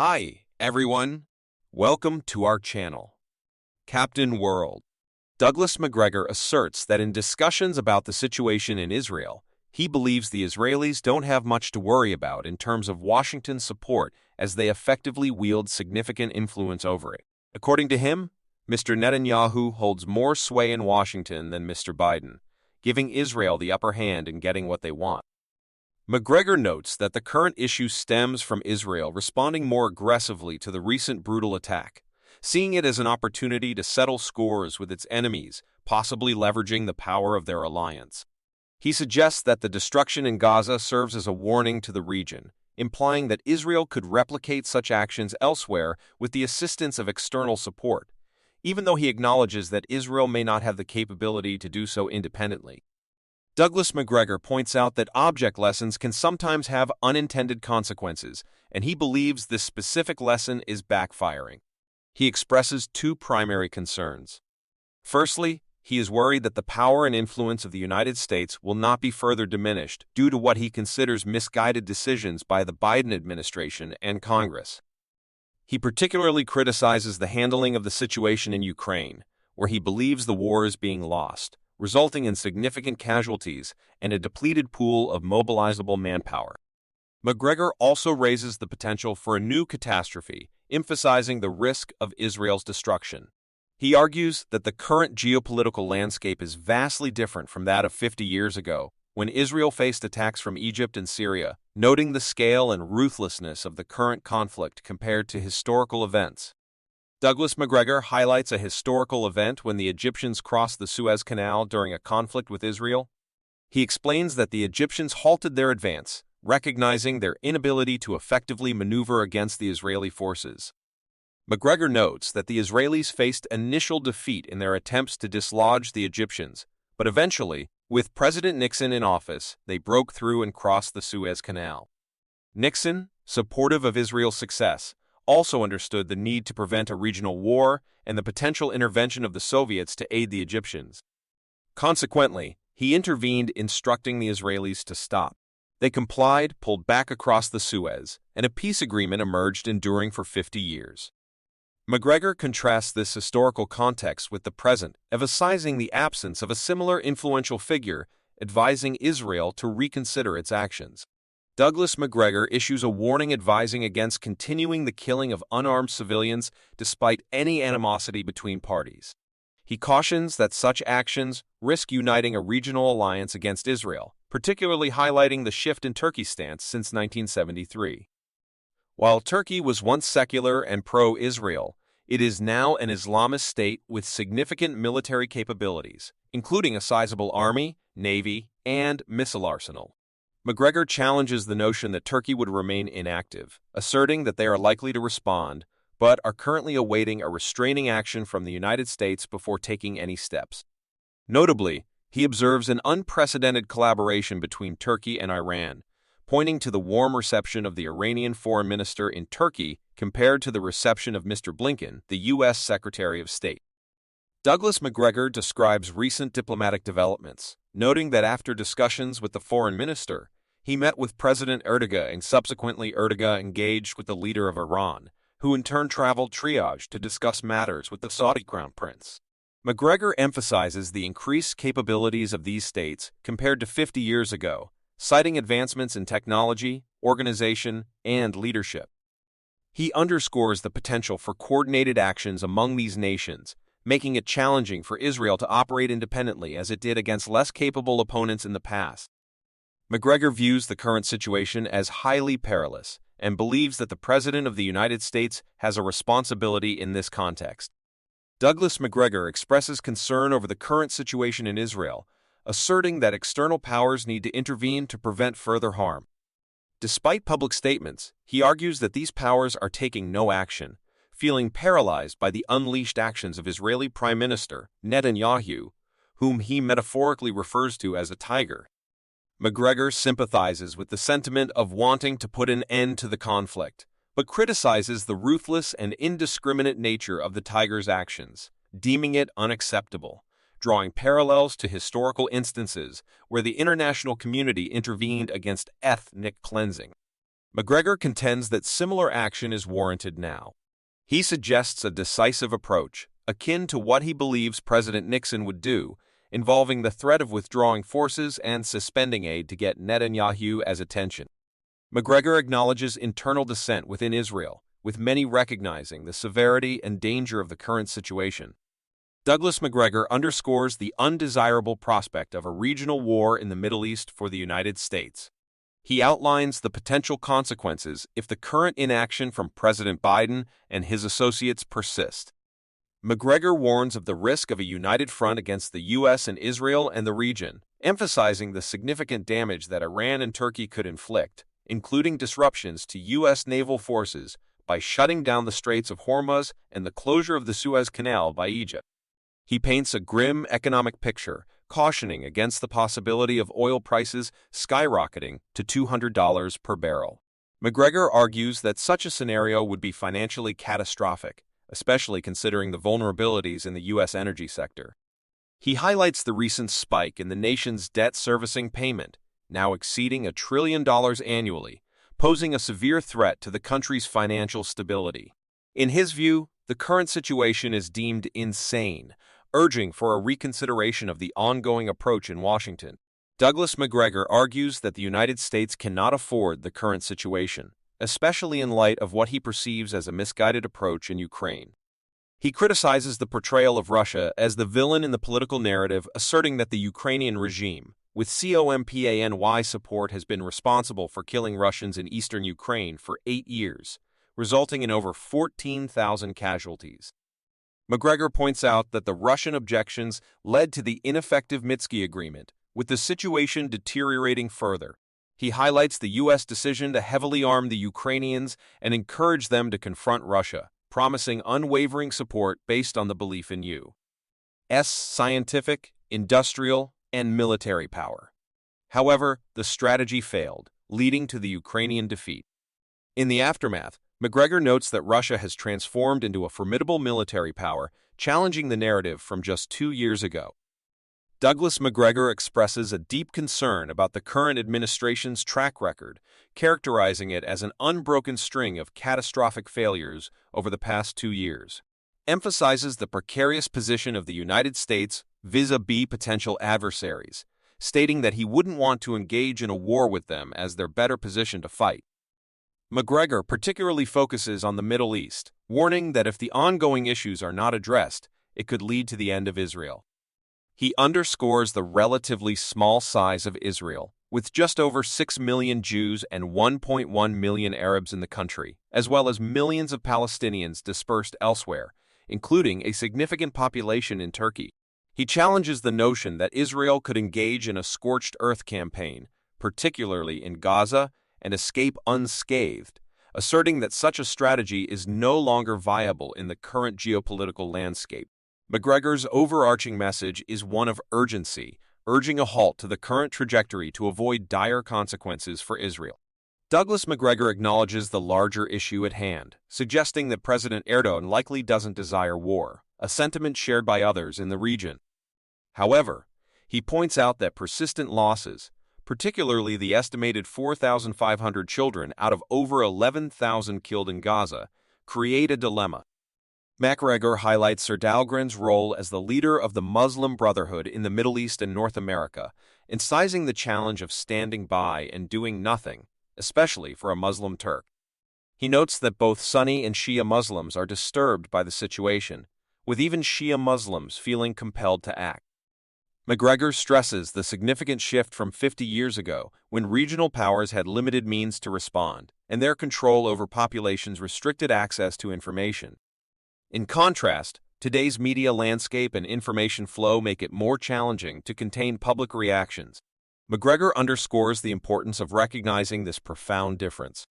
Hi, everyone. Welcome to our channel. Captain World. Douglas Macgregor asserts that in discussions about the situation in Israel, he believes the Israelis don't have much to worry about in terms of Washington's support as they effectively wield significant influence over it. According to him, Mr. Netanyahu holds more sway in Washington than Mr. Biden, giving Israel the upper hand in getting what they want. Macgregor notes that the current issue stems from Israel responding more aggressively to the recent brutal attack, seeing it as an opportunity to settle scores with its enemies, possibly leveraging the power of their alliance. He suggests that the destruction in Gaza serves as a warning to the region, implying that Israel could replicate such actions elsewhere with the assistance of external support, even though he acknowledges that Israel may not have the capability to do so independently. Douglas Macgregor points out that object lessons can sometimes have unintended consequences, and he believes this specific lesson is backfiring. He expresses two primary concerns. Firstly, he is worried that the power and influence of the United States will not be further diminished due to what he considers misguided decisions by the Biden administration and Congress. He particularly criticizes the handling of the situation in Ukraine, where he believes the war is being lost, resulting in significant casualties and a depleted pool of mobilizable manpower. Macgregor also raises the potential for a new catastrophe, emphasizing the risk of Israel's destruction. He argues that the current geopolitical landscape is vastly different from that of 50 years ago, when Israel faced attacks from Egypt and Syria, noting the scale and ruthlessness of the current conflict compared to historical events. Douglas Macgregor highlights a historical event when the Egyptians crossed the Suez Canal during a conflict with Israel. He explains that the Egyptians halted their advance, recognizing their inability to effectively maneuver against the Israeli forces. Macgregor notes that the Israelis faced initial defeat in their attempts to dislodge the Egyptians, but eventually, with President Nixon in office, they broke through and crossed the Suez Canal. Nixon, supportive of Israel's success, also understood the need to prevent a regional war and the potential intervention of the Soviets to aid the Egyptians. Consequently, he intervened, instructing the Israelis to stop. They complied, pulled back across the Suez, and a peace agreement emerged, enduring for 50 years. Macgregor contrasts this historical context with the present, emphasizing the absence of a similar influential figure advising Israel to reconsider its actions. Douglas Macgregor issues a warning advising against continuing the killing of unarmed civilians despite any animosity between parties. He cautions that such actions risk uniting a regional alliance against Israel, particularly highlighting the shift in Turkey's stance since 1973. While Turkey was once secular and pro-Israel, it is now an Islamist state with significant military capabilities, including a sizable army, navy, and missile arsenal. Macgregor challenges the notion that Turkey would remain inactive, asserting that they are likely to respond, but are currently awaiting a restraining action from the United States before taking any steps. Notably, he observes an unprecedented collaboration between Turkey and Iran, pointing to the warm reception of the Iranian foreign minister in Turkey compared to the reception of Mr. Blinken, the U.S. Secretary of State. Douglas Macgregor describes recent diplomatic developments, noting that after discussions with the foreign minister, he met with President Erdogan and subsequently Erdogan engaged with the leader of Iran, who in turn traveled triage to discuss matters with the Saudi crown prince. Macgregor emphasizes the increased capabilities of these states compared to 50 years ago, citing advancements in technology, organization, and leadership. He underscores the potential for coordinated actions among these nations, making it challenging for Israel to operate independently as it did against less capable opponents in the past. Macgregor views the current situation as highly perilous and believes that the President of the United States has a responsibility in this context. Douglas Macgregor expresses concern over the current situation in Israel, asserting that external powers need to intervene to prevent further harm. Despite public statements, he argues that these powers are taking no action, feeling paralyzed by the unleashed actions of Israeli Prime Minister Netanyahu, whom he metaphorically refers to as a tiger. Macgregor sympathizes with the sentiment of wanting to put an end to the conflict, but criticizes the ruthless and indiscriminate nature of the tiger's actions, deeming it unacceptable, drawing parallels to historical instances where the international community intervened against ethnic cleansing. Macgregor contends that similar action is warranted now. He suggests a decisive approach, akin to what he believes President Nixon would do, involving the threat of withdrawing forces and suspending aid to get Netanyahu as attention. Macgregor acknowledges internal dissent within Israel, with many recognizing the severity and danger of the current situation. Douglas Macgregor underscores the undesirable prospect of a regional war in the Middle East for the United States. He outlines the potential consequences if the current inaction from President Biden and his associates persist. Macgregor warns of the risk of a united front against the U.S. and Israel and the region, emphasizing the significant damage that Iran and Turkey could inflict, including disruptions to U.S. naval forces by shutting down the Straits of Hormuz and the closure of the Suez Canal by Egypt. He paints a grim economic picture, cautioning against the possibility of oil prices skyrocketing to $200 per barrel. Macgregor argues that such a scenario would be financially catastrophic, especially considering the vulnerabilities in the U.S. energy sector. He highlights the recent spike in the nation's debt servicing payment, now exceeding $1 trillion annually, posing a severe threat to the country's financial stability. In his view, the current situation is deemed insane, urging for a reconsideration of the ongoing approach in Washington. Douglas Macgregor argues that the United States cannot afford the current situation, especially in light of what he perceives as a misguided approach in Ukraine. He criticizes the portrayal of Russia as the villain in the political narrative, asserting that the Ukrainian regime, with COMPANY support, has been responsible for killing Russians in eastern Ukraine for 8 years, resulting in over 14,000 casualties. Macgregor points out that the Russian objections led to the ineffective Minsk Agreement, with the situation deteriorating further. He highlights the U.S. decision to heavily arm the Ukrainians and encourage them to confront Russia, promising unwavering support based on the belief in U.S. scientific, industrial, and military power. However, the strategy failed, leading to the Ukrainian defeat. In the aftermath, Macgregor notes that Russia has transformed into a formidable military power, challenging the narrative from just 2 years ago. Douglas Macgregor expresses a deep concern about the current administration's track record, characterizing it as an unbroken string of catastrophic failures over the past 2 years. Emphasizes the precarious position of the United States vis-a-vis potential adversaries, stating that he wouldn't want to engage in a war with them as they're better positioned to fight. Macgregor particularly focuses on the Middle East, warning that if the ongoing issues are not addressed, it could lead to the end of Israel. He underscores the relatively small size of Israel, with just over 6 million Jews and 1.1 million Arabs in the country, as well as millions of Palestinians dispersed elsewhere, including a significant population in Turkey. He challenges the notion that Israel could engage in a scorched earth campaign, particularly in Gaza, and escape unscathed, asserting that such a strategy is no longer viable in the current geopolitical landscape. Macgregor's overarching message is one of urgency, urging a halt to the current trajectory to avoid dire consequences for Israel. Douglas Macgregor acknowledges the larger issue at hand, suggesting that President Erdogan likely doesn't desire war, a sentiment shared by others in the region. However, he points out that persistent losses, particularly the estimated 4,500 children out of over 11,000 killed in Gaza, create a dilemma. Macgregor highlights Sir Dahlgren's role as the leader of the Muslim Brotherhood in the Middle East and North America, emphasizing the challenge of standing by and doing nothing, especially for a Muslim Turk. He notes that both Sunni and Shia Muslims are disturbed by the situation, with even Shia Muslims feeling compelled to act. Macgregor stresses the significant shift from 50 years ago, when regional powers had limited means to respond, and their control over populations restricted access to information. In contrast, today's media landscape and information flow make it more challenging to contain public reactions. Macgregor underscores the importance of recognizing this profound difference.